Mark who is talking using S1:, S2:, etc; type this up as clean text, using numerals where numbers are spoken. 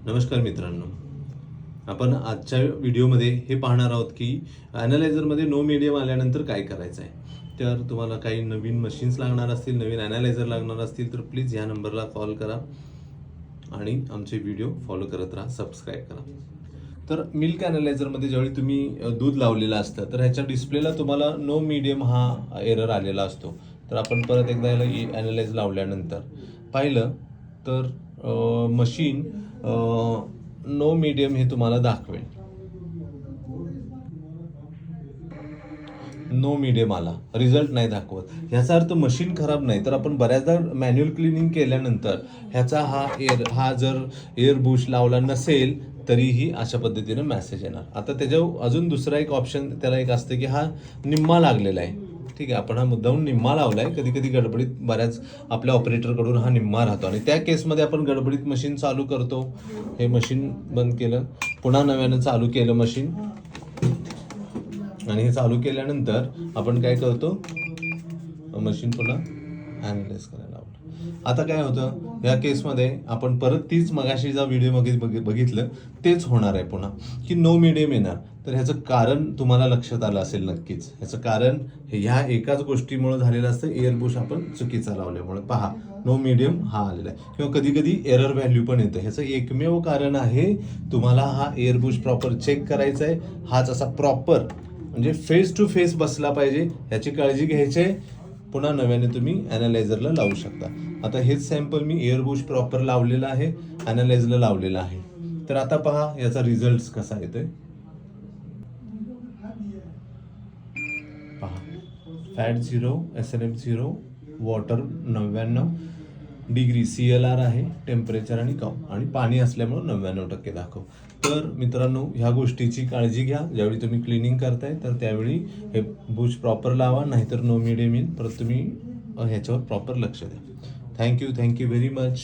S1: नमस्कार मित्रांनो, आपण आजच्या व्हिडिओमध्ये हे पाहणार आहोत की ॲनालायझरमध्ये नो मीडियम आल्यानंतर काय करायचं आहे. तर तुम्हाला काही नवीन मशीन्स लागणार असतील, नवीन ॲनालायझर लागणार असतील तर प्लीज ह्या नंबरला कॉल करा आणि आमचे व्हिडिओ फॉलो करत राहा, सबस्क्राईब करा. तर मिल्क ॲनालायझरमध्ये ज्यावेळी तुम्ही दूध लावलेलं असतं तर ह्याच्या डिस्प्लेला तुम्हाला नो मीडियम हा एरर आलेला असतो. तर आपण परत एकदा याला ॲनालाइज लावल्यानंतर पाहिलं तर मशीन नो मीडियम हे तुम्हाला दाखवेल. नो मीडियम आला, रिझल्ट नाही दाखवत. ह्याचा अर्थ मशीन खराब नाही, तर आपण बऱ्याचदा मॅन्युअल क्लिनिंग केल्यानंतर ह्याचा हा जर एअर बुश लावला नसेल तरीही अशा पद्धतीनं मेसेज येणार. आता त्याच्यावर अजून दुसरा एक ऑप्शन त्याला एक असतं की हा निम्मा लागलेला आहे. ठीक आहे, आपण हा मुद्दाहून निम्मा लावला आहे. कधी कधी गडबडीत बऱ्याच आपल्या ऑपरेटरकडून हा निम्मा राहतो आणि त्या केसमध्ये आपण गडबडीत मशीन चालू करतो. हे मशीन बंद केलं, पुन्हा नव्यानं चालू केलं मशीन आणि हे चालू केल्यानंतर आपण काय करतो, मशीन पुन्हा ॲनालाइज करायला लावलं. आता काय होतं या केसमध्ये आपण परत तीच मगाशी जा व्हिडिओ बघितलं तेच होणार आहे पुन्हा की नो मीडियम येणार. तर ह्याचं कारण तुम्हाला लक्षात आलं असेल नक्कीच. ह्याचं कारण ह्या एकाच गोष्टीमुळे झालेलं असतं, एअरबुश आपण चुकीचा लावल्यामुळे. पहा, नो मीडियम हा आलेला आहे किंवा कधी कधी एरर व्हॅल्यू पण येतं. ह्याचं एकमेव कारण आहे तुम्हाला हा एअरबुश प्रॉपर चेक करायचा आहे. हाच असा प्रॉपर म्हणजे फेस टू फेस बसला पाहिजे, ह्याची काळजी घ्यायची आहे. पुन्हा नव्याने तुम्ही ॲनालायझरला लावू शकता. आता हेच सॅम्पल मी एअरबुश प्रॉपर लावलेलं आहे, ॲनालायझरला लावलेलं आहे. तर आता पहा याचा रिझल्ट कसा येतोय. पहा, fat 0, SNF 0, water 99 degree CLR आहे, टेम्परेचर आणि काउंट आणि पाणी असल्यामुळे 99% दाखव. तर मित्रांनो, ह्या गोष्टीची काळजी घ्या ज्यावेळी तुम्ही क्लिनिंग करताय. तर त्यावेळी हे बुश प्रॉपर लावा, नाहीतर नो मीडियम येईल. परत तुम्ही ह्याच्यावर प्रॉपर लक्ष द्या. Thank you very much.